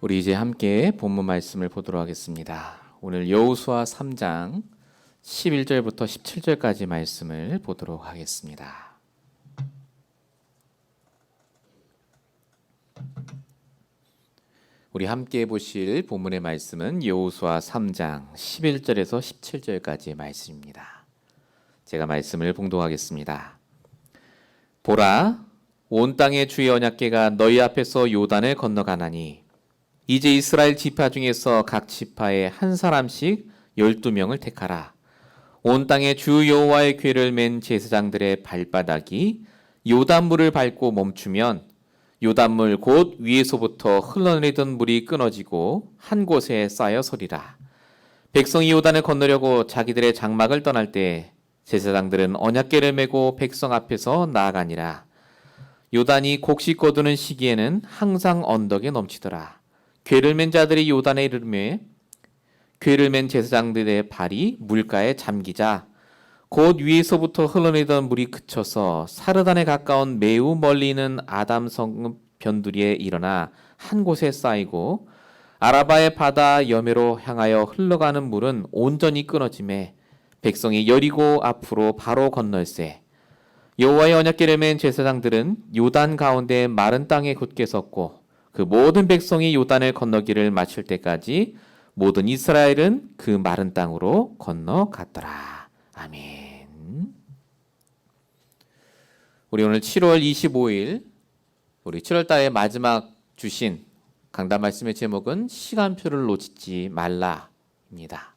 우리 이제 함께 본문 말씀을 보도록 하겠습니다. 오늘 여호수아 3장 11절부터 17절까지 말씀을 보도록 하겠습니다. 우리 함께 보실 본문의 말씀은 여호수아 3장 11절에서 17절까지의 말씀입니다. 제가 말씀을 봉독하겠습니다. 보라, 온 땅의 주의 언약궤가 너희 앞에서 요단을 건너가나니 이제 이스라엘 지파 중에서 각 지파에 한 사람씩 12명을 택하라. 온 땅에 주 여호와의 궤를 맨 제사장들의 발바닥이 요단물을 밟고 멈추면 요단물 곧 위에서부터 흘러내리던 물이 끊어지고 한 곳에 쌓여 서리라. 백성이 요단을 건너려고 자기들의 장막을 떠날 때 제사장들은 언약궤를 메고 백성 앞에서 나아가니라. 요단이 곡식 거두는 시기에는 항상 언덕에 넘치더라. 궤를 맨 자들이 요단에 이르매 궤를 맨 제사장들의 발이 물가에 잠기자 곧 위에서부터 흘러내리던 물이 그쳐서 사르단에 가까운 매우 멀리 있는 아담성 변두리에 일어나 한 곳에 쌓이고 아라바의 바다 여매로 향하여 흘러가는 물은 온전히 끊어지매 백성이 여리고 앞으로 바로 건널세. 여호와의 언약궤를 맨 제사장들은 요단 가운데 마른 땅에 굳게 섰고 그 모든 백성이 요단을 건너기를 마칠 때까지 모든 이스라엘은 그 마른 땅으로 건너갔더라. 아멘. 우리 오늘 7월 25일 우리 7월 달의 마지막 주신 강단 말씀의 제목은 시간표를 놓치지 말라입니다.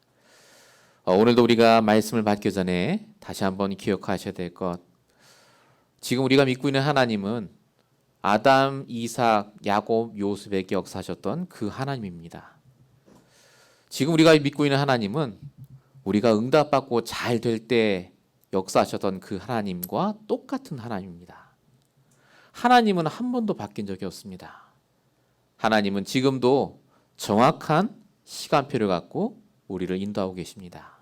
오늘도 우리가 말씀을 받기 전에 다시 한번 기억하셔야 될 것, 지금 우리가 믿고 있는 하나님은 아담, 이삭, 야곱, 요셉에게 역사하셨던 그 하나님입니다. 지금 우리가 믿고 있는 하나님은 우리가 응답받고 잘 될 때 역사하셨던 그 하나님과 똑같은 하나님입니다. 하나님은 한 번도 바뀐 적이 없습니다. 하나님은 지금도 정확한 시간표를 갖고 우리를 인도하고 계십니다.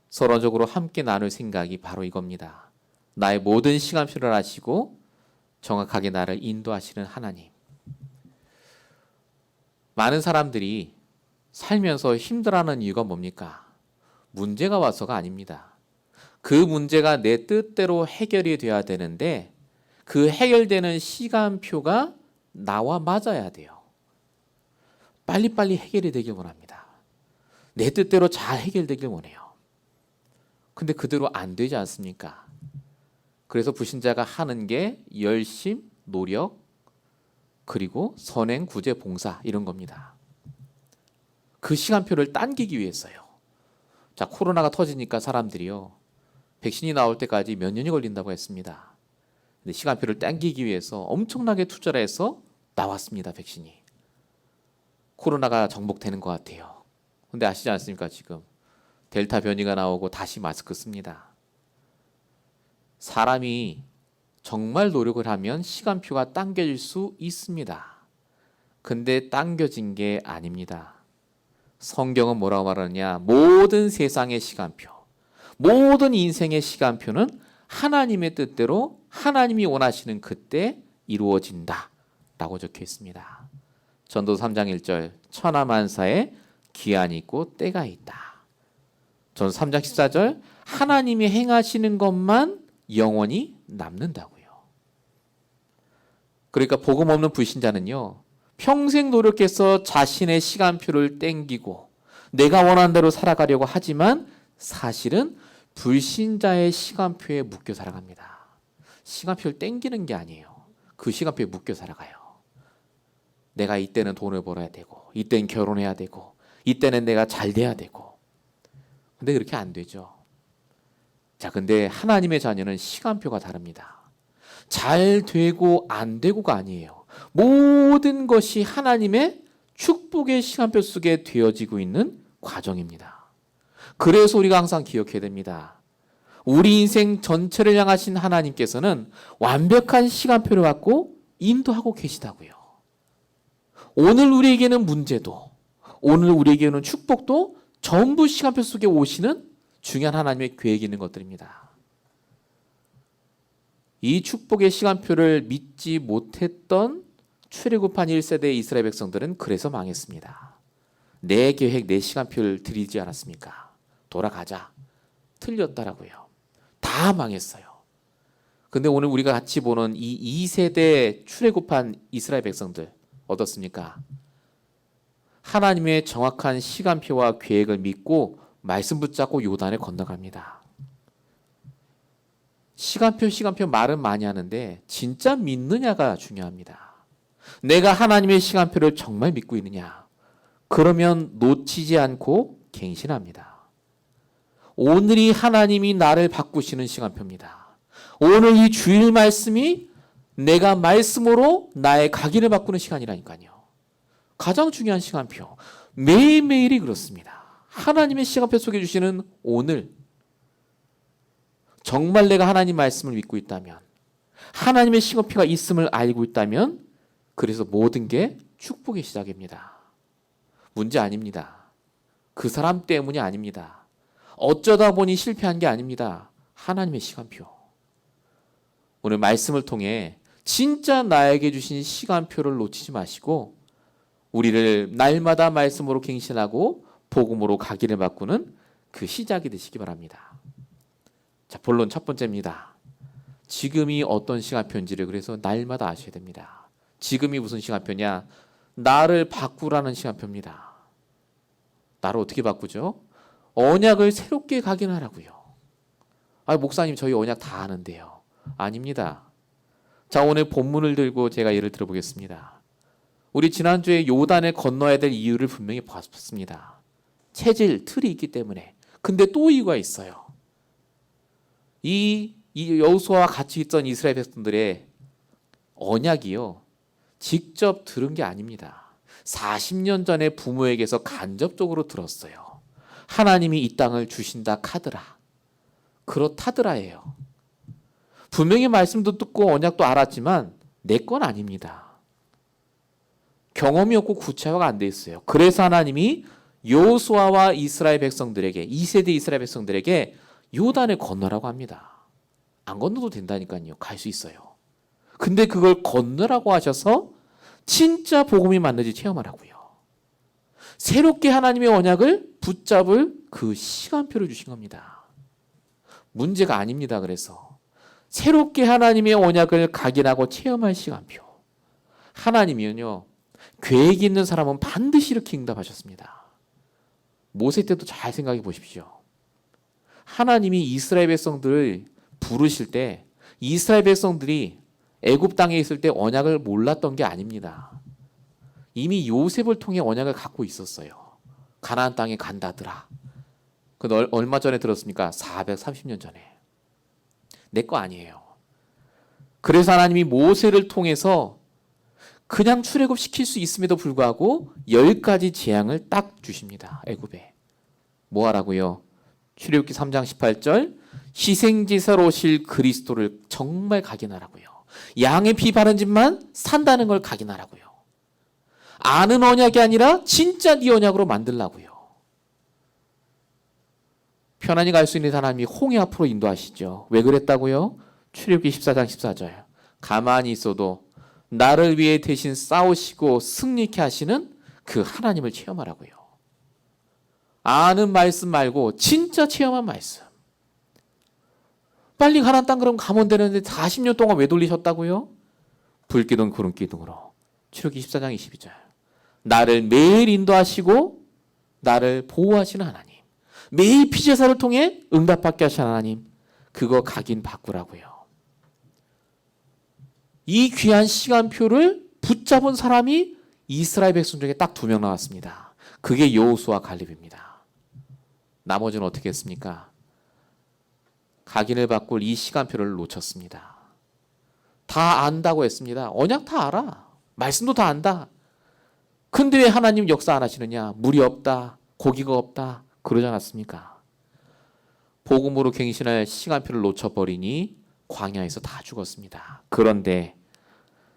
서론적으로 함께 나눌 생각이 바로 이겁니다. 나의 모든 시간표를 아시고 정확하게 나를 인도하시는 하나님. 많은 사람들이 살면서 힘들어하는 이유가 뭡니까? 문제가 와서가 아닙니다. 그 문제가 내 뜻대로 해결이 돼야 되는데 그 해결되는 시간표가 나와 맞아야 돼요. 빨리빨리 해결이 되길 원합니다. 내 뜻대로 잘 해결되길 원해요. 근데 그대로 안 되지 않습니까? 그래서 불신자가 하는 게 열심, 노력, 그리고 선행, 구제, 봉사 이런 겁니다. 그 시간표를 당기기 위해서요. 자, 코로나가 터지니까 사람들이요, 백신이 나올 때까지 몇 년이 걸린다고 했습니다. 근데 시간표를 당기기 위해서 엄청나게 투자를 해서 나왔습니다, 백신이. 코로나가 정복되는 것 같아요. 근데 아시지 않습니까? 지금 델타 변이가 나오고 다시 마스크 씁니다. 사람이 정말 노력을 하면 시간표가 당겨질 수 있습니다. 근데 당겨진 게 아닙니다. 성경은 뭐라고 말하느냐? 모든 세상의 시간표, 모든 인생의 시간표는 하나님의 뜻대로 하나님이 원하시는 그때 이루어진다 라고 적혀 있습니다. 전도서 3장 1절, 천하만사에 기한이 있고 때가 있다. 전도서 3장 14절, 하나님이 행하시는 것만 영원히 남는다고요. 그러니까 복음 없는 불신자는요, 평생 노력해서 자신의 시간표를 땡기고 내가 원하는 대로 살아가려고 하지만 사실은 불신자의 시간표에 묶여 살아갑니다. 시간표를 땡기는 게 아니에요. 그 시간표에 묶여 살아가요. 내가 이때는 돈을 벌어야 되고, 이때는 결혼해야 되고, 이때는 내가 잘 돼야 되고. 근데 그렇게 안 되죠. 자, 근데 하나님의 자녀는 시간표가 다릅니다. 잘 되고 안 되고가 아니에요. 모든 것이 하나님의 축복의 시간표 속에 되어지고 있는 과정입니다. 그래서 우리가 항상 기억해야 됩니다. 우리 인생 전체를 향하신 하나님께서는 완벽한 시간표를 갖고 인도하고 계시다고요. 오늘 우리에게는 문제도, 오늘 우리에게는 축복도 전부 시간표 속에 오시는 중요한 하나님의 계획이 있는 것들입니다. 이 축복의 시간표를 믿지 못했던 출애굽한 1세대 이스라엘 백성들은 그래서 망했습니다. 내 계획, 내 시간표를 드리지 않았습니까? 돌아가자. 틀렸다라고요. 다 망했어요. 근데 오늘 우리가 같이 보는 이 2세대 출애굽한 이스라엘 백성들 어떻습니까? 하나님의 정확한 시간표와 계획을 믿고 말씀 붙잡고 요단을 건너갑니다. 시간표 말은 많이 하는데 진짜 믿느냐가 중요합니다. 내가 하나님의 시간표를 정말 믿고 있느냐? 그러면 놓치지 않고 갱신합니다. 오늘이 하나님이 나를 바꾸시는 시간표입니다. 오늘 이 주일 말씀이 내가 말씀으로 나의 각인을 바꾸는 시간이라니까요. 가장 중요한 시간표. 매일매일이 그렇습니다. 하나님의 시간표 속에 주시는 오늘. 정말 내가 하나님 말씀을 믿고 있다면, 하나님의 시간표가 있음을 알고 있다면, 그래서 모든 게 축복의 시작입니다. 문제 아닙니다. 그 사람 때문이 아닙니다. 어쩌다 보니 실패한 게 아닙니다. 하나님의 시간표. 오늘 말씀을 통해 진짜 나에게 주신 시간표를 놓치지 마시고 우리를 날마다 말씀으로 갱신하고 복음으로 각인을 바꾸는 그 시작이 되시기 바랍니다. 자, 본론 첫 번째입니다. 지금이 어떤 시간표인지를 그래서 날마다 아셔야 됩니다. 지금이 무슨 시간표냐? 나를 바꾸라는 시간표입니다. 나를 어떻게 바꾸죠? 언약을 새롭게 각인하라고요. 목사님 저희 언약 다 아는데요. 아닙니다. 자, 오늘 본문을 들고 제가 예를 들어보겠습니다. 우리 지난주에 요단을 건너야 될 이유를 분명히 봤습니다. 체질, 틀이 있기 때문에. 근데 또 이유가 있어요. 이 여호수아와 같이 있던 이스라엘 백성들의 언약이요. 직접 들은 게 아닙니다. 40년 전에 부모에게서 간접적으로 들었어요. 하나님이 이 땅을 주신다 카드라. 그렇다드라예요. 분명히 말씀도 듣고 언약도 알았지만 내 건 아닙니다. 경험이 없고 구체화가 안 돼 있어요. 그래서 하나님이 여호수아와 이스라엘 백성들에게 2세대 이스라엘 백성들에게 요단을 건너라고 합니다. 안 건너도 된다니까요. 갈 수 있어요. 근데 그걸 건너라고 하셔서 진짜 복음이 맞는지 체험하라고요. 새롭게 하나님의 언약을 붙잡을 그 시간표를 주신 겁니다. 문제가 아닙니다. 그래서 새롭게 하나님의 언약을 각인하고 체험할 시간표. 하나님이요. 계획이 있는 사람은 반드시 이렇게 응답하셨습니다. 모세 때도 잘 생각해 보십시오. 하나님이 이스라엘 백성들을 부르실 때 이스라엘 백성들이 애굽 땅에 있을 때 언약을 몰랐던 게 아닙니다. 이미 요셉을 통해 언약을 갖고 있었어요. 가나안 땅에 간다더라. 그 얼마 전에 들었습니까? 430년 전에. 내 거 아니에요. 그래서 하나님이 모세를 통해서 그냥 출애굽 시킬 수 있음에도 불구하고 10가지 재앙을 딱 주십니다. 애굽에. 뭐 하라고요? 출애굽기 3장 18절 희생제사로 오실 그리스도를 정말 각인하라고요. 양의 피 바른 집만 산다는 걸 각인하라고요. 아는 언약이 아니라 진짜 네 언약으로 만들라고요. 편안히 갈 수 있는 하나님이 홍해 앞으로 인도하시죠. 왜 그랬다고요? 출애굽기 14장 14절 가만히 있어도 나를 위해 대신 싸우시고 승리케 하시는 그 하나님을 체험하라고요. 아는 말씀 말고 진짜 체험한 말씀. 빨리 가나안 땅 그럼 가면 되는데 40년 동안 왜 돌리셨다고요? 불기둥 구름기둥으로. 출애굽기 14장 22절. 나를 매일 인도하시고 나를 보호하시는 하나님. 매일 피제사를 통해 응답받게 하시는 하나님. 그거 각인 바꾸라고요. 이 귀한 시간표를 붙잡은 사람이 이스라엘 백성 중에 딱 2명 나왔습니다. 그게 여호수아 갈렙입니다. 나머지는 어떻게 했습니까? 각인을 바꿀 이 시간표를 놓쳤습니다. 다 안다고 했습니다. 언약 다 알아. 말씀도 다 안다. 근데 왜 하나님 역사 안 하시느냐? 물이 없다. 고기가 없다. 그러지 않았습니까? 복음으로 갱신할 시간표를 놓쳐버리니 광야에서 다 죽었습니다. 그런데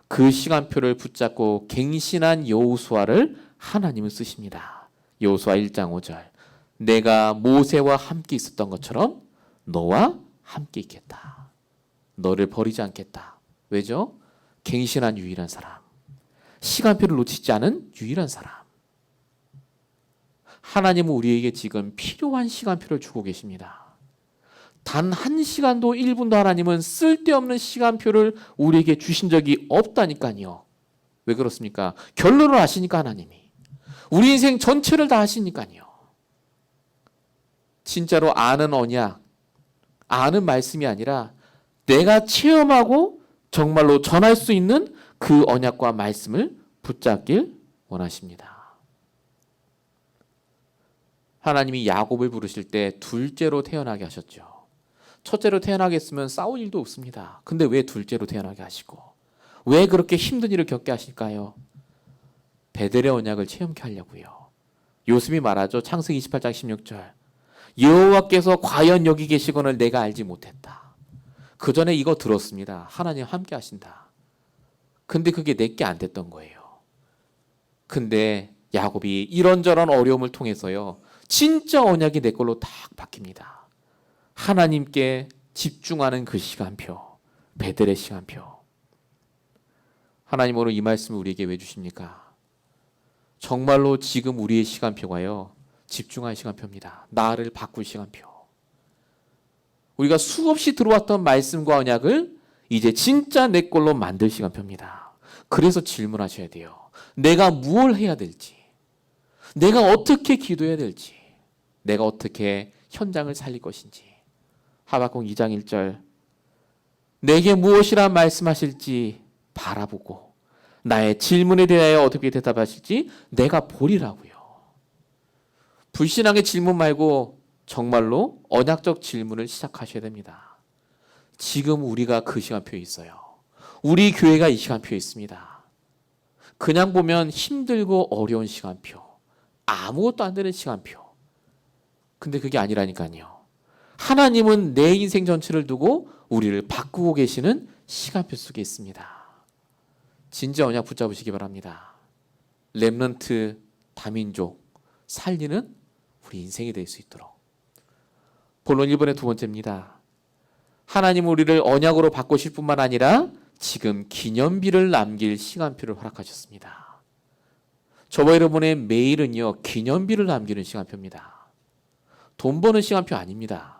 그 시간표를 붙잡고 갱신한 여호수아를 하나님은 쓰십니다. 여호수아 1장 5절 내가 모세와 함께 있었던 것처럼 너와 함께 있겠다. 너를 버리지 않겠다. 왜죠? 갱신한 유일한 사람. 시간표를 놓치지 않은 유일한 사람. 하나님은 우리에게 지금 필요한 시간표를 주고 계십니다. 단 한 시간도 1분도 하나님은 쓸데없는 시간표를 우리에게 주신 적이 없다니까요. 왜 그렇습니까? 결론을 아시니까 하나님이. 우리 인생 전체를 다 아시니까요. 진짜로 아는 언약, 아는 말씀이 아니라 내가 체험하고 정말로 전할 수 있는 그 언약과 말씀을 붙잡길 원하십니다. 하나님이 야곱을 부르실 때 둘째로 태어나게 하셨죠. 첫째로 태어나게 했으면 싸울 일도 없습니다. 근데 왜 둘째로 태어나게 하시고 왜 그렇게 힘든 일을 겪게 하실까요? 베델의 언약을 체험케 하려고요. 요셉이 말하죠. 창세기 28장 16절. 여호와께서 과연 여기 계시거늘 내가 알지 못했다. 그 전에 이거 들었습니다. 하나님 함께 하신다. 근데 그게 내게 안 됐던 거예요. 근데 야곱이 이런저런 어려움을 통해서요. 진짜 언약이 내 걸로 딱 바뀝니다. 하나님께 집중하는 그 시간표. 베델의 시간표. 하나님 오늘 이 말씀을 우리에게 왜 주십니까? 정말로 지금 우리의 시간표가요. 집중할 시간표입니다. 나를 바꿀 시간표. 우리가 수없이 들어왔던 말씀과 언약을 이제 진짜 내 걸로 만들 시간표입니다. 그래서 질문하셔야 돼요. 내가 무엇을 해야 될지, 내가 어떻게 기도해야 될지, 내가 어떻게 현장을 살릴 것인지. 하박국 2장 1절. 내게 무엇이라 말씀하실지 바라보고 나의 질문에 대하여 어떻게 대답하실지 내가 보리라고요. 불신앙의 질문 말고 정말로 언약적 질문을 시작하셔야 됩니다. 지금 우리가 그 시간표에 있어요. 우리 교회가 이 시간표에 있습니다. 그냥 보면 힘들고 어려운 시간표, 아무것도 안 되는 시간표. 근데 그게 아니라니까요. 하나님은 내 인생 전체를 두고 우리를 바꾸고 계시는 시간표 속에 있습니다. 진짜 언약 붙잡으시기 바랍니다. 렘넌트 다민족 살리는 우리 인생이 될 수 있도록. 본론 1번의 두 번째입니다. 하나님은 우리를 언약으로 바꾸실 뿐만 아니라 지금 기념비를 남길 시간표를 허락하셨습니다. 저와 여러분의 매일은요, 기념비를 남기는 시간표입니다. 돈 버는 시간표 아닙니다.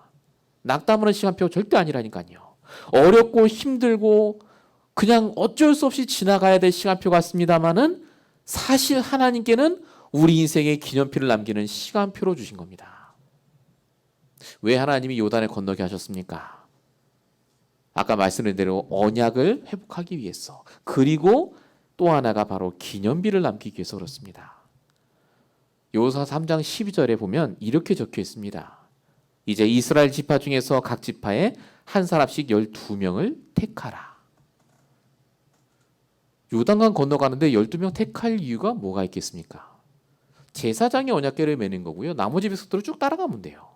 낙담하는 시간표 절대 아니라니까요. 어렵고 힘들고 그냥 어쩔 수 없이 지나가야 될 시간표 같습니다만은 사실 하나님께는 우리 인생의 기념표를 남기는 시간표로 주신 겁니다. 왜 하나님이 요단을 건너게 하셨습니까? 아까 말씀드린 대로 언약을 회복하기 위해서, 그리고 또 하나가 바로 기념비를 남기기 위해서 그렇습니다. 여호수아 3장 12절에 보면 이렇게 적혀 있습니다. 이제 이스라엘 지파 중에서 각 지파에 한 사람씩 12명을 택하라. 요단강 건너가는데 12명 택할 이유가 뭐가 있겠습니까? 제사장이 언약궤를 매는 거고요. 나머지 백성들을 쭉 따라가면 돼요.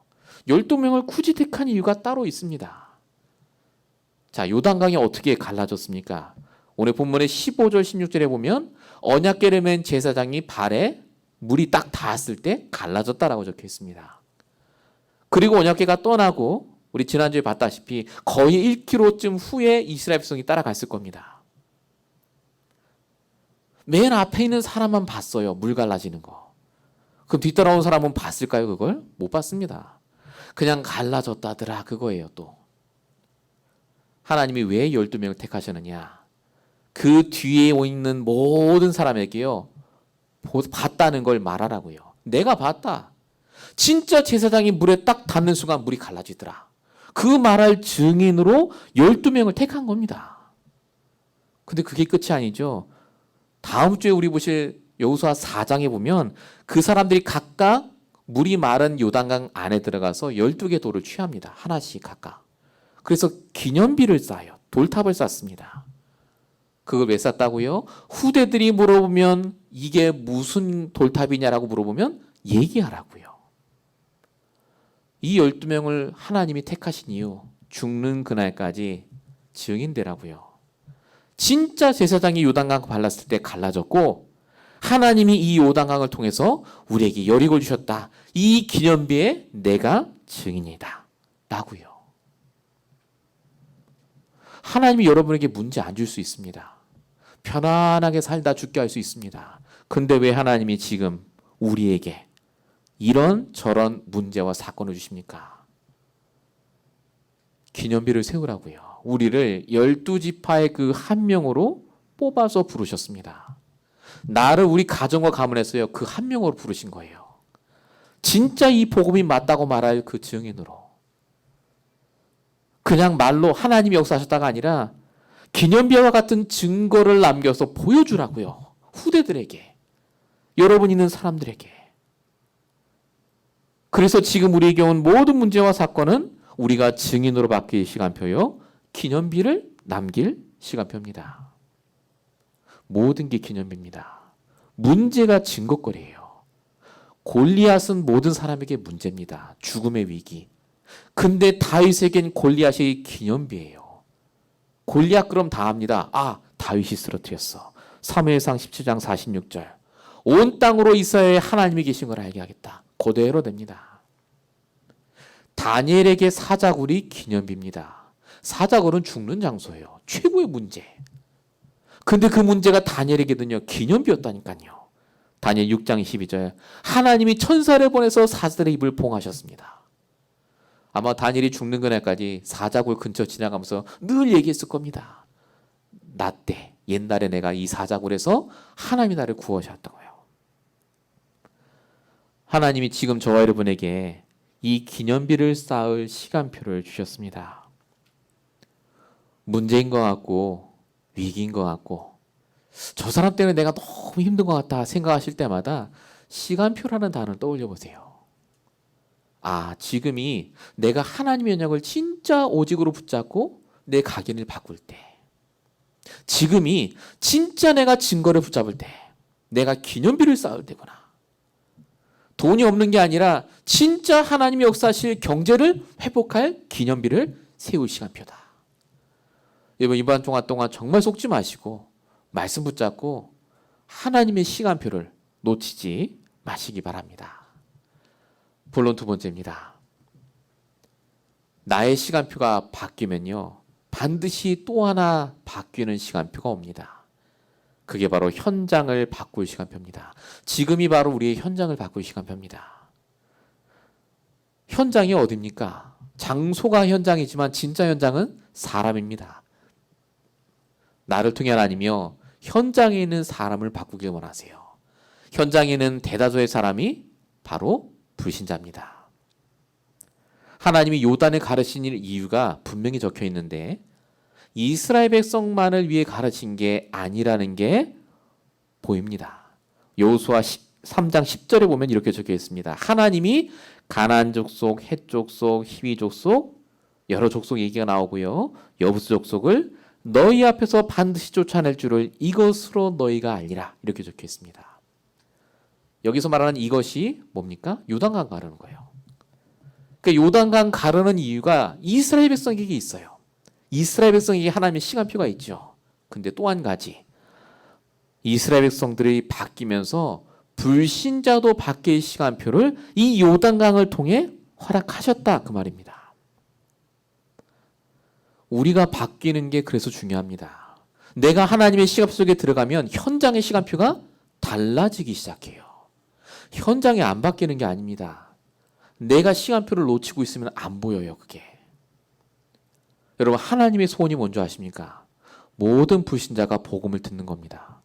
12명을 굳이 택한 이유가 따로 있습니다. 자, 요단강이 어떻게 갈라졌습니까? 오늘 본문의 15절 16절에 보면 언약궤를 맨 제사장이 발에 물이 딱 닿았을 때 갈라졌다라고 적혀 있습니다. 그리고 언약궤가 떠나고 우리 지난주에 봤다시피 거의 1km쯤 후에 이스라엘 백성이 따라갔을 겁니다. 맨 앞에 있는 사람만 봤어요. 물 갈라지는 거. 그럼 뒤따라온 사람은 봤을까요? 그걸? 못 봤습니다. 그냥 갈라졌다더라 그거예요. 또 하나님이 왜 12명을 택하셨느냐? 그 뒤에 있는 모든 사람에게요, 봤다는 걸 말하라고요. 내가 봤다. 진짜 제사장이 물에 딱 닿는 순간 물이 갈라지더라. 그 말할 증인으로 12명을 택한 겁니다. 근데 그게 끝이 아니죠. 다음 주에 우리 보실 여호수아 4장에 보면 그 사람들이 각각 물이 마른 요단강 안에 들어가서 12개 돌을 취합니다. 하나씩 각각. 그래서 기념비를 쌓아요. 돌탑을 쌓습니다. 그걸 왜 쌓았다고요? 후대들이 물어보면 이게 무슨 돌탑이냐라고 물어보면 얘기하라고요. 이 12명을 하나님이 택하신 이유, 죽는 그날까지 증인되라고요. 진짜 제사장이 요단강 발랐을 때 갈라졌고 하나님이 이 요단강을 통해서 우리에게 여리고를 주셨다. 이 기념비에 내가 증인이다. 라고요. 하나님이 여러분에게 문제 안 줄 수 있습니다. 편안하게 살다 죽게 할 수 있습니다. 근데 왜 하나님이 지금 우리에게 이런 저런 문제와 사건을 주십니까? 기념비를 세우라고요. 우리를 12지파의 그 한 명으로 뽑아서 부르셨습니다. 나를 우리 가정과 가문에서요, 그 한 명으로 부르신 거예요. 진짜 이 복음이 맞다고 말할 그 증인으로. 그냥 말로 하나님이 역사하셨다가 아니라 기념비와 같은 증거를 남겨서 보여주라고요. 후대들에게. 여러분 있는 사람들에게. 그래서 지금 우리에게 온 모든 문제와 사건은 우리가 증인으로 바뀔 시간표요. 기념비를 남길 시간표입니다. 모든 게 기념비입니다. 문제가 증거거리예요. 골리앗은 모든 사람에게 문제입니다. 죽음의 위기. 근데 다윗에겐 골리앗이 기념비예요. 골리앗 그럼 다 압니다. 아, 다윗이 쓰러뜨렸어. 사무엘상 17장 46절. 온 땅으로 이스라엘에 하나님이 계신 걸 알게 하겠다. 그대로 됩니다. 다니엘에게 사자굴이 기념비입니다. 사자굴은 죽는 장소예요. 최고의 문제. 근데 그 문제가 다니엘에게는요, 기념비였다니까요. 다니엘 6장 12절. 하나님이 천사를 보내서 사자들의 입을 봉하셨습니다. 아마 다니엘이 죽는 그날까지 사자굴 근처 지나가면서 늘 얘기했을 겁니다. 나 때, 옛날에 내가 이 사자굴에서 하나님이 나를 구하셨다고요. 하나님이 지금 저와 여러분에게 이 기념비를 쌓을 시간표를 주셨습니다. 문제인 것 같고 위기인 것 같고 저 사람 때문에 내가 너무 힘든 것 같다 생각하실 때마다 시간표라는 단어를 떠올려 보세요. 아, 지금이 내가 하나님의 언약을 진짜 오직으로 붙잡고 내 각인을 바꿀 때, 지금이 진짜 내가 증거를 붙잡을 때, 내가 기념비를 쌓을 때구나. 돈이 없는 게 아니라 진짜 하나님이 역사하실 경제를 회복할 기념비를 세울 시간표다. 여러분, 이번 동안 정말 속지 마시고 말씀 붙잡고 하나님의 시간표를 놓치지 마시기 바랍니다. 본론 두 번째입니다. 나의 시간표가 바뀌면요, 반드시 또 하나 바뀌는 시간표가 옵니다. 그게 바로 현장을 바꿀 시간표입니다. 지금이 바로 우리의 현장을 바꿀 시간표입니다. 현장이 어디입니까? 장소가 현장이지만 진짜 현장은 사람입니다. 나를 통해 하나님이요, 현장에 있는 사람을 바꾸길 원하세요. 현장에 있는 대다수의 사람이 바로 불신자입니다. 하나님이 요단을 가르친 이유가 분명히 적혀 있는데 이스라엘 백성만을 위해 가르친 게 아니라는 게 보입니다. 여호수아 3장 10절에 보면 이렇게 적혀 있습니다. 하나님이 가나안 족속, 헷 족속, 히위 족속, 여러 족속 얘기가 나오고요. 여부스 족속을 너희 앞에서 반드시 쫓아낼 줄을 이것으로 너희가 알리라. 이렇게 적혀 있습니다. 여기서 말하는 이것이 뭡니까? 요단강 가르는 거예요. 그러니까 요단강 가르는 이유가 이스라엘 백성에게 있어요. 이스라엘 백성에게 하나님의 시간표가 있죠. 근데 또 한 가지, 이스라엘 백성들이 바뀌면서 불신자도 바뀔 시간표를 이 요단강을 통해 허락하셨다, 그 말입니다. 우리가 바뀌는 게 그래서 중요합니다. 내가 하나님의 시간표 속에 들어가면 현장의 시간표가 달라지기 시작해요. 현장이 안 바뀌는 게 아닙니다. 내가 시간표를 놓치고 있으면 안 보여요, 그게. 여러분, 하나님의 소원이 뭔지 아십니까? 모든 불신자가 복음을 듣는 겁니다.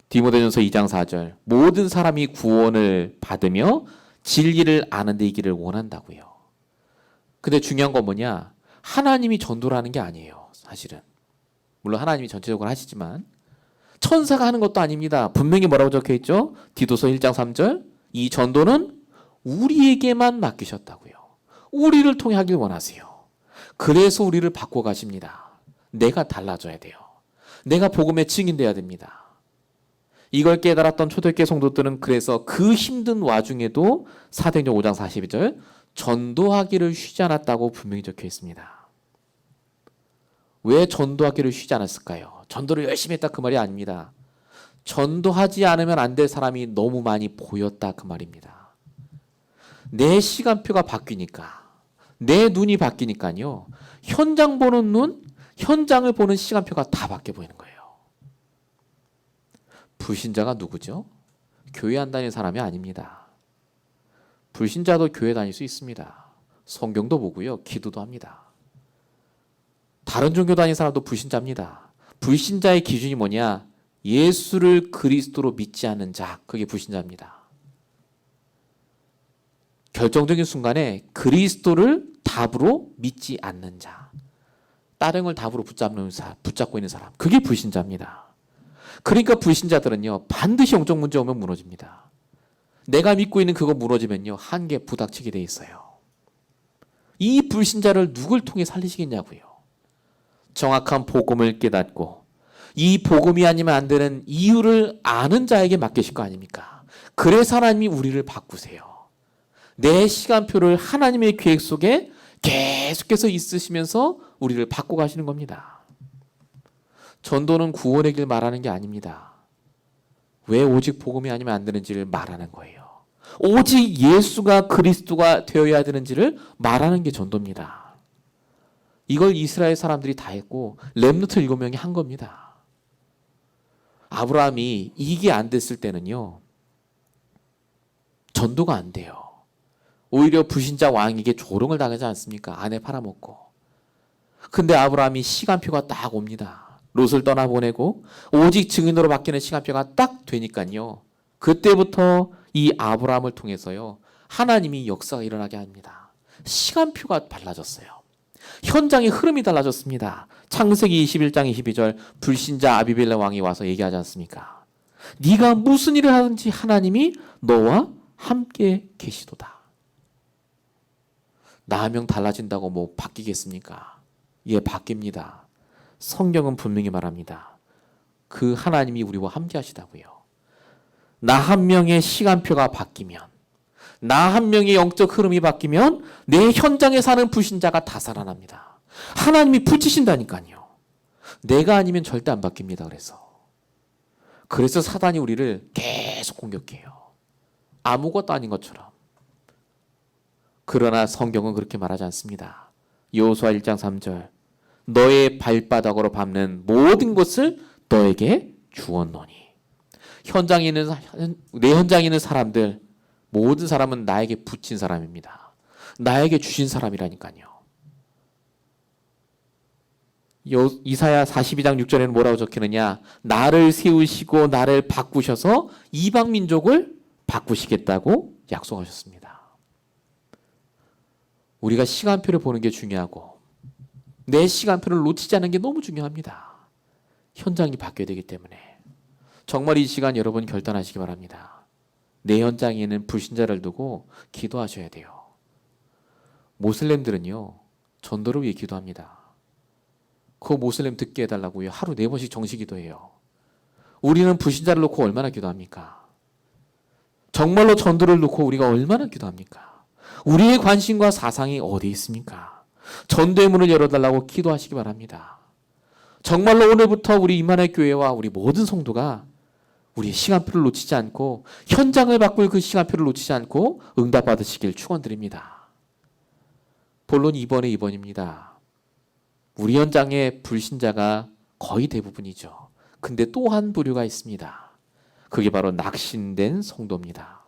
디모데전서 2장 4절. 모든 사람이 구원을 받으며 진리를 아는 데 이기를 원한다고요. 근데 중요한 건 뭐냐? 하나님이 전도를 하는 게 아니에요, 사실은. 물론 하나님이 전체적으로 하시지만 천사가 하는 것도 아닙니다. 분명히 뭐라고 적혀 있죠? 디도서 1장 3절. 이 전도는 우리에게만 맡기셨다고요. 우리를 통해 하길 원하세요. 그래서 우리를 바꿔 가십니다. 내가 달라져야 돼요. 내가 복음의 증인돼야 됩니다. 이걸 깨달았던 초대교회 성도들은 그래서 그 힘든 와중에도 사도행전 5장 42절 전도하기를 쉬지 않았다고 분명히 적혀 있습니다. 왜 전도하기를 쉬지 않았을까요? 전도를 열심히 했다, 그 말이 아닙니다. 전도하지 않으면 안 될 사람이 너무 많이 보였다, 그 말입니다. 내 시간표가 바뀌니까, 내 눈이 바뀌니까요, 현장 보는 눈, 현장을 보는 시간표가 다 바뀌어 보이는 거예요. 불신자가 누구죠? 교회 안 다니는 사람이 아닙니다. 불신자도 교회 다닐 수 있습니다. 성경도 보고요. 기도도 합니다. 다른 종교 다니는 사람도 불신자입니다. 불신자의 기준이 뭐냐? 예수를 그리스도로 믿지 않는 자, 그게 불신자입니다. 결정적인 순간에 그리스도를 답으로 믿지 않는 자, 다른 걸 답으로 붙잡고 있는 사람, 그게 불신자입니다. 그러니까 불신자들은요, 반드시 영적 문제 오면 무너집니다. 내가 믿고 있는 그거 무너지면요, 한계 부닥치게 돼 있어요. 이 불신자를 누굴 통해 살리시겠냐고요. 정확한 복음을 깨닫고 이 복음이 아니면 안 되는 이유를 아는 자에게 맡기실 거 아닙니까? 그래서 하나님이 우리를 바꾸세요. 내 시간표를 하나님의 계획 속에 계속해서 있으시면서 우리를 바꿔 가시는 겁니다. 전도는 구원의 길 말하는 게 아닙니다. 왜 오직 복음이 아니면 안 되는지를 말하는 거예요. 오직 예수가 그리스도가 되어야 되는지를 말하는 게 전도입니다. 이걸 이스라엘 사람들이 다 했고 렘넌트 7명이 한 겁니다. 아브라함이 이게 안 됐을 때는요, 전도가 안 돼요. 오히려 불신자 왕에게 조롱을 당하지 않습니까? 아내 팔아먹고. 근데 아브라함이 시간표가 딱 옵니다. 롯을 떠나보내고 오직 증인으로 바뀌는 시간표가 딱 되니까요, 그때부터 이 아브라함을 통해서요, 하나님이 역사가 일어나게 합니다. 시간표가 달라졌어요. 현장의 흐름이 달라졌습니다. 창세기 21장 22절 불신자 아비멜렉 왕이 와서 얘기하지 않습니까? 네가 무슨 일을 하든지 하나님이 너와 함께 계시도다. 나 한 명 달라진다고 뭐 바뀌겠습니까? 예, 바뀝니다. 성경은 분명히 말합니다. 그 하나님이 우리와 함께 하시다고요. 나 한 명의 시간표가 바뀌면, 나 한 명의 영적 흐름이 바뀌면 내 현장에 사는 불신자가 다 살아납니다. 하나님이 붙이신다니까요. 내가 아니면 절대 안 바뀝니다. 그래서 사단이 우리를 계속 공격해요. 아무것도 아닌 것처럼. 그러나 성경은 그렇게 말하지 않습니다. 여호수아 1장 3절 너의 발바닥으로 밟는 모든 것을 너에게 주었노니. 내 현장에 있는 사람들, 모든 사람은 나에게 붙인 사람입니다. 나에게 주신 사람이라니까요. 이사야 42장 6절에는 뭐라고 적히느냐? 나를 세우시고 나를 바꾸셔서 이방 민족을 바꾸시겠다고 약속하셨습니다. 우리가 시간표를 보는 게 중요하고 내 시간표를 놓치지 않는 게 너무 중요합니다. 현장이 바뀌어야 되기 때문에. 정말 이 시간 여러분 결단하시기 바랍니다. 내 현장에 있는 불신자를 두고 기도하셔야 돼요. 모슬렘들은요, 전도를 위해 기도합니다. 그 모슬렘 듣게 해달라고요. 하루 4번씩 정시 기도해요. 우리는 불신자를 놓고 얼마나 기도합니까? 정말로 전도를 놓고 우리가 얼마나 기도합니까? 우리의 관심과 사상이 어디 있습니까? 전도의 문을 열어달라고 기도하시기 바랍니다. 정말로 오늘부터 우리 임마누엘 교회와 우리 모든 성도가 우리의 시간표를 놓치지 않고 현장을 바꿀 그 시간표를 놓치지 않고 응답받으시길 축원드립니다. 본론 2번의 2번입니다. 우리 현장에 불신자가 거의 대부분이죠. 근데 또 한 부류가 있습니다. 그게 바로 낙심된 성도입니다.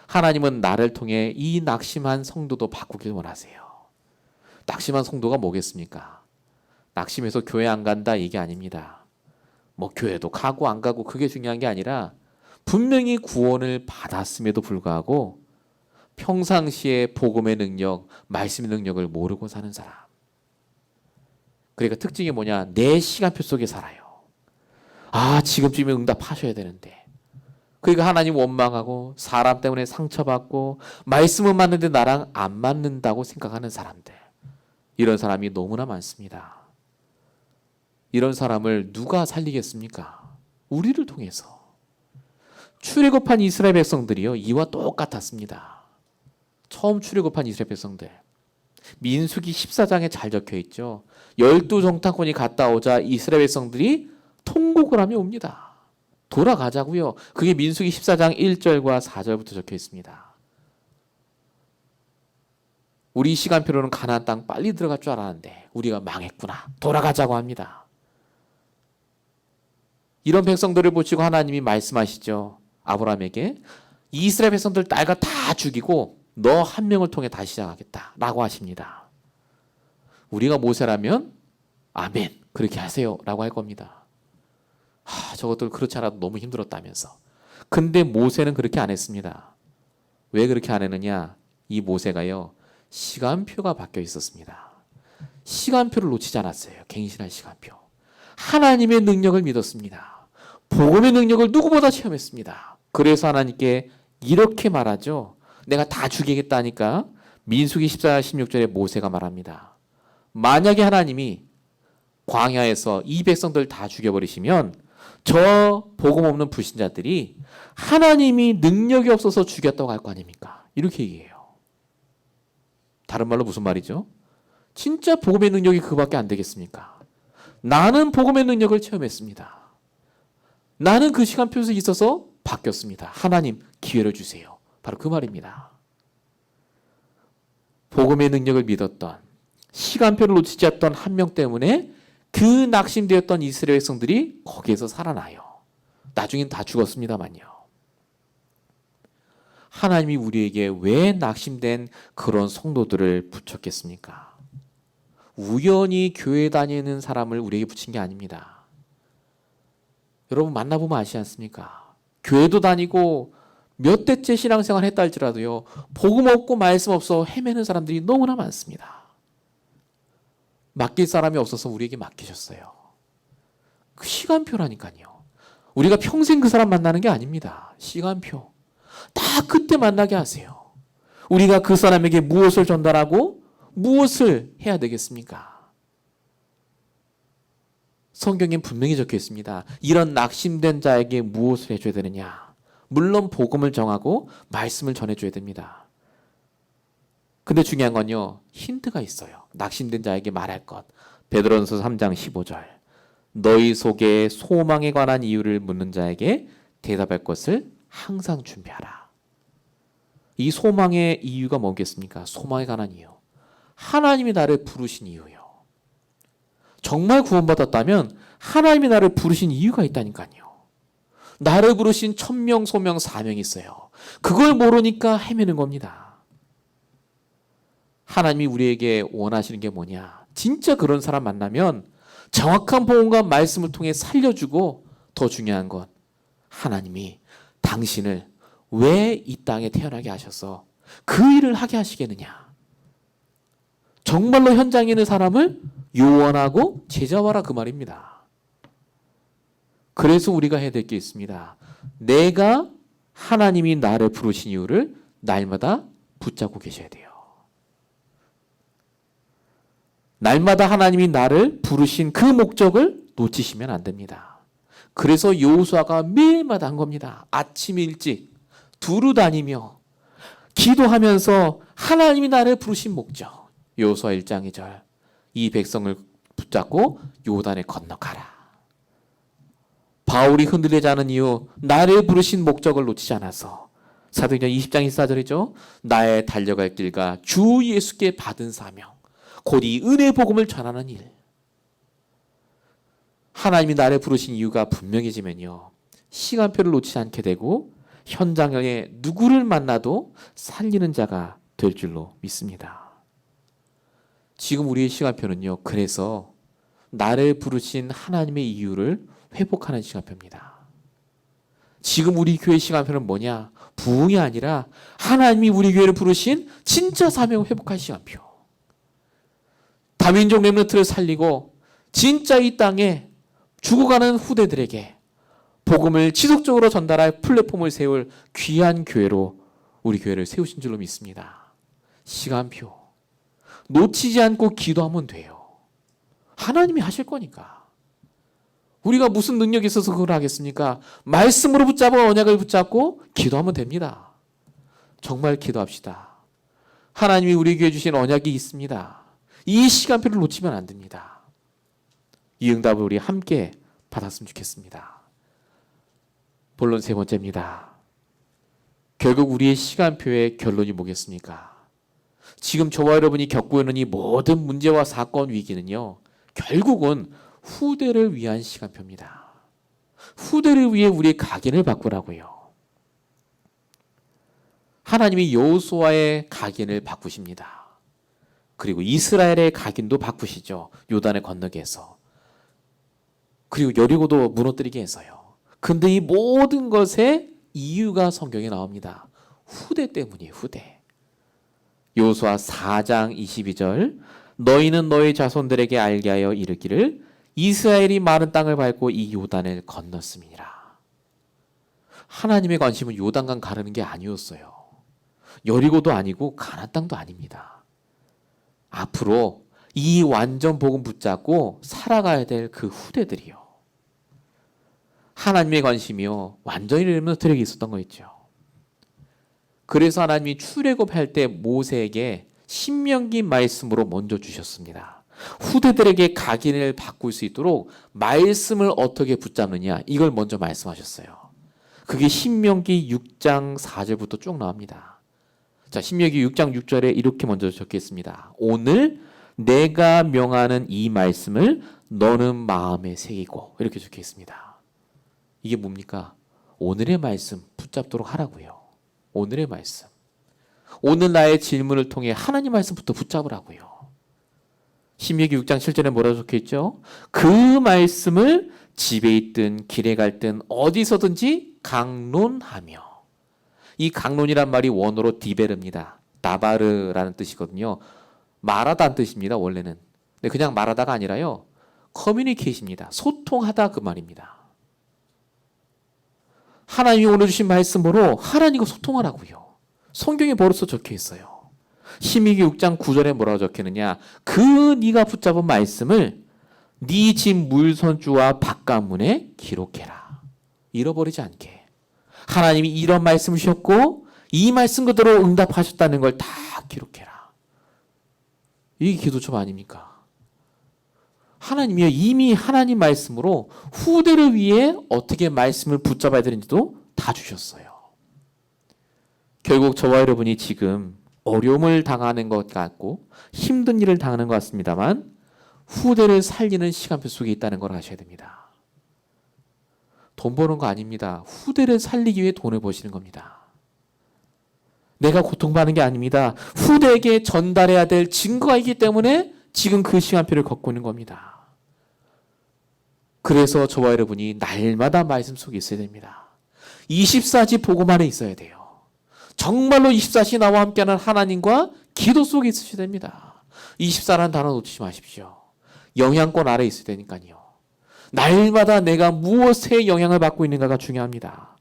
하나님은 나를 통해 이 낙심한 성도도 바꾸길 원하세요. 낙심한 성도가 뭐겠습니까? 낙심해서 교회 안 간다 이게 아닙니다. 뭐 교회도 가고 안 가고 그게 중요한 게 아니라 분명히 구원을 받았음에도 불구하고 평상시에 복음의 능력, 말씀의 능력을 모르고 사는 사람. 그러니까 특징이 뭐냐? 내 시간표 속에 살아요. 아, 지금쯤에 응답하셔야 되는데. 그러니까 하나님 원망하고 사람 때문에 상처받고 말씀은 맞는데 나랑 안 맞는다고 생각하는 사람들. 이런 사람이 너무나 많습니다. 이런 사람을 누가 살리겠습니까? 우리를 통해서. 출애굽한 이스라엘 백성들이요, 이와 똑같았습니다. 처음 출애굽한 이스라엘 백성들. 민수기 14장에 잘 적혀 있죠. 12정탐꾼이 갔다 오자 이스라엘 백성들이 통곡을 하며 옵니다. 돌아가자고요. 그게 민수기 14장 1절과 4절부터 적혀 있습니다. 우리 시간표로는 가나안 땅 빨리 들어갈 줄 알았는데 우리가 망했구나. 돌아가자고 합니다. 이런 백성들을 보시고 하나님이 말씀하시죠. 아브라함에게 이스라엘 백성들 딸과 다 죽이고 너 한 명을 통해 다시 시작하겠다 라고 하십니다. 우리가 모세라면 아멘 그렇게 하세요 라고 할 겁니다. 저것들 그렇지 않아도 너무 힘들었다면서. 근데 모세는 그렇게 안 했습니다. 왜 그렇게 안 했느냐? 이 모세가요 시간표가 바뀌어 있었습니다. 시간표를 놓치지 않았어요. 갱신할 시간표. 하나님의 능력을 믿었습니다. 복음의 능력을 누구보다 체험했습니다. 그래서 하나님께 이렇게 말하죠. 내가 다 죽이겠다니까 민수기 14장 16절에 모세가 말합니다. 만약에 하나님이 광야에서 이 백성들 다 죽여버리시면 저 복음 없는 불신자들이 하나님이 능력이 없어서 죽였다고 할 거 아닙니까? 이렇게 얘기해요. 다른 말로 무슨 말이죠? 진짜 복음의 능력이 그거밖에 안 되겠습니까? 나는 복음의 능력을 체험했습니다. 나는 그 시간표에서 있어서 바뀌었습니다. 하나님 기회를 주세요. 바로 그 말입니다. 복음의 능력을 믿었던 시간표를 놓치지 않던 한 명 때문에 그 낙심되었던 이스라엘 백성들이 거기에서 살아나요. 나중엔 다 죽었습니다만요. 하나님이 우리에게 왜 낙심된 그런 성도들을 붙였겠습니까? 우연히 교회 다니는 사람을 우리에게 붙인 게 아닙니다. 여러분 만나보면 아시지 않습니까? 교회도 다니고 몇 대째 신앙생활 했다 할지라도요. 복음 없고 말씀 없어 헤매는 사람들이 너무나 많습니다. 맡길 사람이 없어서 우리에게 맡기셨어요. 그 시간표라니까요. 우리가 평생 그 사람 만나는 게 아닙니다. 시간표. 다 그때 만나게 하세요. 우리가 그 사람에게 무엇을 전달하고 무엇을 해야 되겠습니까? 성경엔 분명히 적혀 있습니다. 이런 낙심된 자에게 무엇을 해줘야 되느냐? 물론 복음을 정하고 말씀을 전해줘야 됩니다. 근데 중요한 건요. 힌트가 있어요. 낙심된 자에게 말할 것. 베드로전서 3장 15절. 너희 속에 소망에 관한 이유를 묻는 자에게 대답할 것을 항상 준비하라. 이 소망의 이유가 뭐겠습니까? 소망에 관한 이유. 하나님이 나를 부르신 이유요. 정말 구원받았다면 하나님이 나를 부르신 이유가 있다니까요. 나를 부르신 천명, 소명, 사명이 있어요. 그걸 모르니까 헤매는 겁니다. 하나님이 우리에게 원하시는 게 뭐냐? 진짜 그런 사람 만나면 정확한 복음과 말씀을 통해 살려주고 더 중요한 건 하나님이 당신을 왜 이 땅에 태어나게 하셔서 그 일을 하게 하시겠느냐? 정말로 현장에 있는 사람을 요원하고 제자화라 그 말입니다. 그래서 우리가 해야 될 게 있습니다. 내가 하나님이 나를 부르신 이유를 날마다 붙잡고 계셔야 돼요. 날마다 하나님이 나를 부르신 그 목적을 놓치시면 안 됩니다. 그래서 여호수아가 매일마다 한 겁니다. 아침 일찍 두루 다니며 기도하면서 하나님이 나를 부르신 목적. 여호수아 1장 2절. 이 백성을 붙잡고 요단에 건너가라. 바울이 흔들리지 않은 이유, 나를 부르신 목적을 놓치지 않아서. 사도행전 20장 24절이죠. 나의 달려갈 길과 주 예수께 받은 사명, 곧 이 은혜 복음을 전하는 일. 하나님이 나를 부르신 이유가 분명해지면요. 시간표를 놓치지 않게 되고 현장에 누구를 만나도 살리는 자가 될 줄로 믿습니다. 지금 우리의 시간표는요. 그래서 나를 부르신 하나님의 이유를 회복하는 시간표입니다. 지금 우리 교회 시간표는 뭐냐? 부흥이 아니라 하나님이 우리 교회를 부르신 진짜 사명을 회복할 시간표. 다민족 렘넌트를 살리고 진짜 이 땅에 죽어가는 후대들에게 복음을 지속적으로 전달할 플랫폼을 세울 귀한 교회로 우리 교회를 세우신 줄로 믿습니다. 시간표. 놓치지 않고 기도하면 돼요. 하나님이 하실 거니까. 우리가 무슨 능력이 있어서 그걸 하겠습니까? 말씀으로 붙잡아 언약을 붙잡고 기도하면 됩니다. 정말 기도합시다. 하나님이 우리 교회에 주신 언약이 있습니다. 이 시간표를 놓치면 안 됩니다. 이 응답을 우리 함께 받았으면 좋겠습니다. 본론 세 번째입니다. 결국 우리의 시간표의 결론이 뭐겠습니까? 지금 저와 여러분이 겪고 있는 이 모든 문제와 사건 위기는요. 결국은 후대를 위한 시간표입니다. 후대를 위해 우리의 각인을 바꾸라고요. 하나님이 여호수아의 각인을 바꾸십니다. 그리고 이스라엘의 각인도 바꾸시죠. 요단을 건너게 해서. 그리고 여리고도 무너뜨리게 해서요. 근데 이 모든 것에 이유가 성경에 나옵니다. 후대 때문이에요. 후대. 여호수아 4장 22절 너희는 너희 자손들에게 알게 하여 이르기를 이스라엘이 마른 땅을 밟고 이 요단을 건넜음이니라. 하나님의 관심은 요단강 가르는 게 아니었어요. 여리고도 아니고 가나안 땅도 아닙니다. 앞으로 이 완전 복음 붙잡고 살아가야 될 그 후대들이요. 하나님의 관심이요. 완전히 렘넌트에게 있었던 거 있죠. 그래서 하나님이 출애굽할 때 모세에게 신명기 말씀으로 먼저 주셨습니다. 후대들에게 각인을 바꿀 수 있도록 말씀을 어떻게 붙잡느냐 이걸 먼저 말씀하셨어요. 그게 신명기 6장 4절부터 쭉 나옵니다. 자, 신명기 6장 6절에 이렇게 먼저 적혀 있습니다. 오늘 내가 명하는 이 말씀을 너는 마음에 새기고 이렇게 적혀 있습니다. 이게 뭡니까? 오늘의 말씀 붙잡도록 하라고요. 오늘의 말씀. 오늘 나의 질문을 통해 하나님 말씀부터 붙잡으라고요. 신명기 6장 7절에 뭐라고 적혀 있죠? 그 말씀을 집에 있든 길에 갈든 어디서든지 강론하며. 이 강론이란 말이 원어로 디베르입니다. 다바르라는 뜻이거든요. 말하다는 뜻입니다. 원래는. 근데 그냥 말하다가 아니라요. 커뮤니케이션입니다. 소통하다 그 말입니다. 하나님이 오늘 주신 말씀으로 하나님과 소통하라고요. 성경에 벌써 적혀 있어요. 신명기 6장 9절에 뭐라고 적혀있느냐? 그 네가 붙잡은 말씀을 네 집 물선주와 바깥문에 기록해라. 잃어버리지 않게. 하나님이 이런 말씀을 주셨고 이 말씀 그대로 응답하셨다는 걸 다 기록해라. 이게 기도처럼 아닙니까? 하나님이요 이미 하나님 말씀으로 후대를 위해 어떻게 말씀을 붙잡아야 되는지도 다 주셨어요. 결국 저와 여러분이 지금 어려움을 당하는 것 같고 힘든 일을 당하는 것 같습니다만 후대를 살리는 시간표 속에 있다는 걸 아셔야 됩니다. 돈 버는 거 아닙니다. 후대를 살리기 위해 돈을 버시는 겁니다. 내가 고통받는 게 아닙니다. 후대에게 전달해야 될 증거가 있기 때문에 지금 그 시간표를 걷고 있는 겁니다. 그래서 저와 여러분이 날마다 말씀 속에 있어야 됩니다. 24시 복음 안에 있어야 돼요. 정말로 24시 나와 함께하는 하나님과 기도 속에 있으셔야 됩니다. 24라는 단어 놓치지 마십시오. 영향권 아래 있어야 되니까요. 날마다 내가 무엇에 영향을 받고 있는가가 중요합니다.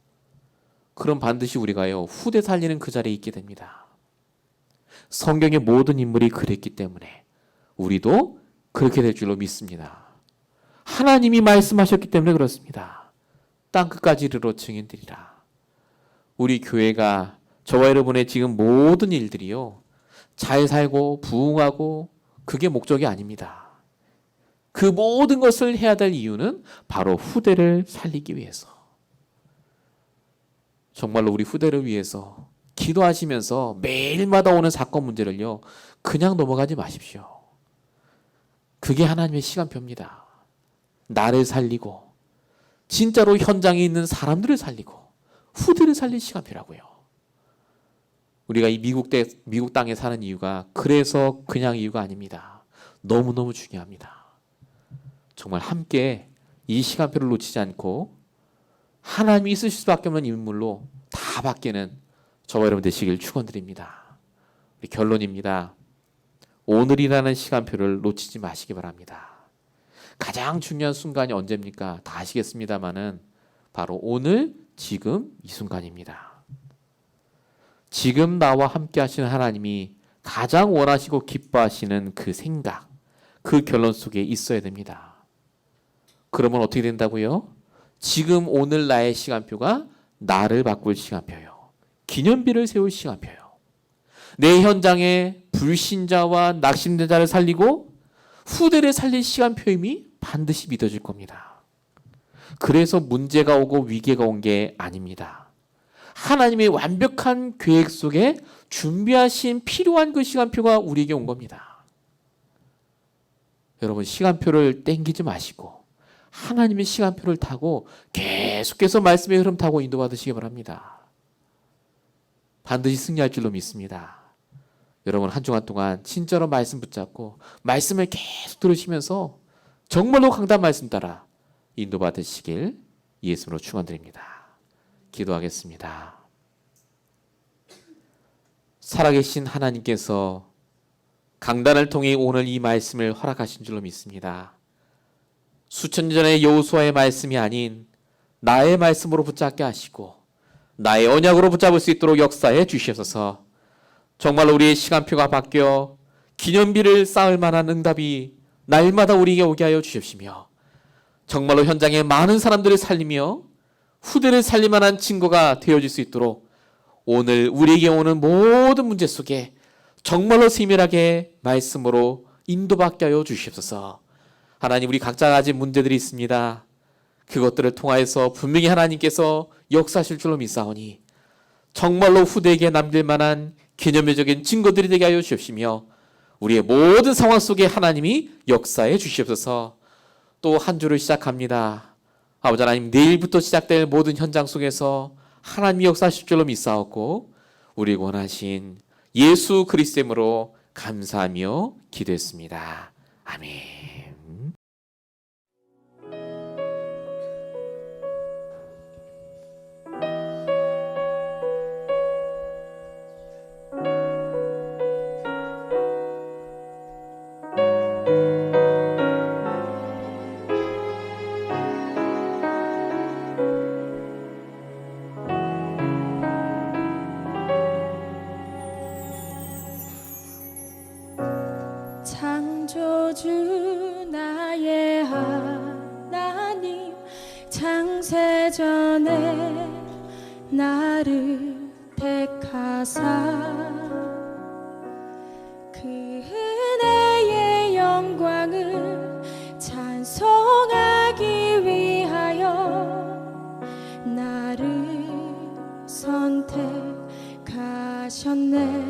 그럼 반드시 우리가요 후대 살리는 그 자리에 있게 됩니다. 성경의 모든 인물이 그랬기 때문에 우리도 그렇게 될 줄로 믿습니다. 하나님이 말씀하셨기 때문에 그렇습니다. 땅끝까지 이르러 증인되리라. 우리 교회가 저와 여러분의 지금 모든 일들이요 잘 살고 부흥하고 그게 목적이 아닙니다. 그 모든 것을 해야 될 이유는 바로 후대를 살리기 위해서. 정말로 우리 후대를 위해서 기도하시면서 매일마다 오는 사건 문제를요 그냥 넘어가지 마십시오. 그게 하나님의 시간표입니다. 나를 살리고 진짜로 현장에 있는 사람들을 살리고 후대를 살릴 시간표라고요. 우리가 이 미국 땅에 사는 이유가 그래서 그냥 이유가 아닙니다. 너무너무 중요합니다. 정말 함께 이 시간표를 놓치지 않고 하나님이 있으실 수밖에 없는 인물로 다 바뀌는 저와 여러분 되시길 축원드립니다. 우리 결론입니다. 오늘이라는 시간표를 놓치지 마시기 바랍니다. 가장 중요한 순간이 언제입니까? 다 아시겠습니다마는 바로 오늘 지금 이 순간입니다. 지금 나와 함께 하시는 하나님이 가장 원하시고 기뻐하시는 그 생각, 그 결론 속에 있어야 됩니다. 그러면 어떻게 된다고요? 지금 오늘 나의 시간표가 나를 바꿀 시간표요. 기념비를 세울 시간표요. 내 현장에 불신자와 낙심자를 살리고 후대를 살릴 시간표임이 반드시 믿어질 겁니다. 그래서 문제가 오고 위기가 온 게 아닙니다. 하나님의 완벽한 계획 속에 준비하신 필요한 그 시간표가 우리에게 온 겁니다. 여러분 시간표를 땡기지 마시고 하나님의 시간표를 타고 계속해서 말씀의 흐름 타고 인도받으시기 바랍니다. 반드시 승리할 줄로 믿습니다. 여러분 한 주간 동안 진짜로 말씀 붙잡고 말씀을 계속 들으시면서 정말로 강단 말씀 따라 인도받으시길 예수로 축원드립니다. 기도하겠습니다. 살아계신 하나님께서 강단을 통해 오늘 이 말씀을 허락하신 줄로 믿습니다. 수천 년 전의 여호수아의 말씀이 아닌 나의 말씀으로 붙잡게 하시고 나의 언약으로 붙잡을 수 있도록 역사해 주시옵소서. 정말로 우리의 시간표가 바뀌어 기념비를 쌓을 만한 응답이 날마다 우리에게 오게 하여 주십시며 정말로 현장에 많은 사람들을 살리며 후대를 살릴 만한 증거가 되어질 수 있도록 오늘 우리에게 오는 모든 문제 속에 정말로 세밀하게 말씀으로 인도받게 하여 주시옵소서. 하나님, 우리 각자 가진 문제들이 있습니다. 그것들을 통하여서 분명히 하나님께서 역사하실 줄로 믿사오니 정말로 후대에게 남길 만한 기념비적인 증거들이 되게 하여 주시옵시며 우리의 모든 상황 속에 하나님이 역사해 주시옵소서. 또 한 주를 시작합니다. 아버지 하나님, 내일부터 시작될 모든 현장 속에서 하나님이 역사하실 줄로 믿사옵고 우리 원하신 예수 그리스도의 이름으로 감사하며 기도했습니다. 아멘. 창조주 나의 하나님, 창세전에 나를 택하사 그 은혜의 영광을 찬송하기 위하여 나를 선택하셨네.